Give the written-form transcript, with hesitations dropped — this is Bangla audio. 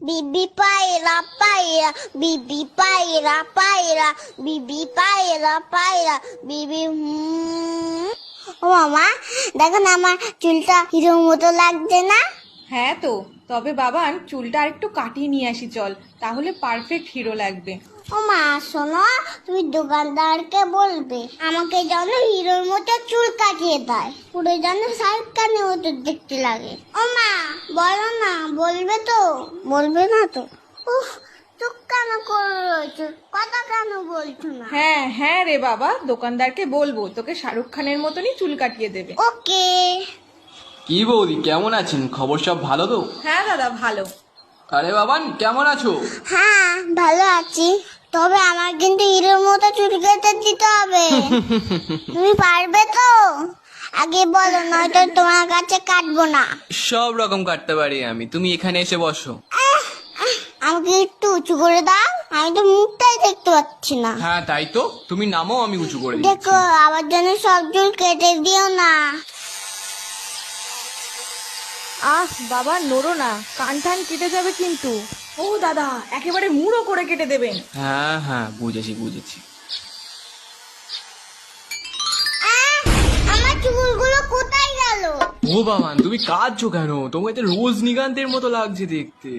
বিবি পায়রা পায়রা, বিবি পায়রা পায়রা, বিবি পায়রা পায়রা, বিবি ও মামা, দেখো না আমার চুলটা হিরোর মতো লাগছে না? হ্যাঁ তো, তবে বাবান চুলটা আরেকটু কাটিয়ে নিয়ে আসি চল, তাহলে পারফেক্ট হিরো লাগবে। ও মা শোনো, তুমি দোকানদারকে বলবে আমাকে যেন হিরোর মতো চুল কাটিয়ে দেয়, পুরো যেন শাহরুখ খানের মতো দেখতে লাগে। ও মা বলো না, বলবে তো? বলবে না তো? উফ, চুপ কেন করে রয়েছো, কথা কেন বলছো না? হ্যাঁ হ্যাঁ রে বাবা, দোকানদারকে বলবো তোকে শাহরুখ খানের মতনই চুল কাটিয়ে দেবে। ওকে। কি বৌদি, কেমন আছেন? খবর সব ভালো তো? হ্যাঁ দাদা ভালো। আরে বাবান, কেমন আছো? হ্যাঁ ভালো আছি, তবে আমার কিন্তু হিরোর মতো চুল কেটে দিতে হবে। তুমি পারবে তো? আগে বলো, নয়তো তোমার কাছে কাটবো না। সব রকম কাটতে পারি আমি, তুমি এখানে এসে বসো। আমাকে একটু উঁচু করে দাও, আমি তো মুখটাই দেখতে পাচ্ছি না। হ্যাঁ তাই তো, তুমি নামও, আমি উঁচু করে দিচ্ছি। দেখো আমার জন্য সব চুল কেটে দিও না। আহ বাবা নড়ো না, কান টান কেটে যাবে কিন্তু। ও দাদা, একেবারে মুড়ো করে কেটে দেবেন। হ্যাঁ হ্যাঁ, বুঝেছি বুঝেছি। আহ, আমার চুলগুলো কোথায় গেল? ও বাবান, তুমি কাঁদছো কেন? তোমাকে তো রোজনীকান্তের মতো লাগছে দেখতে।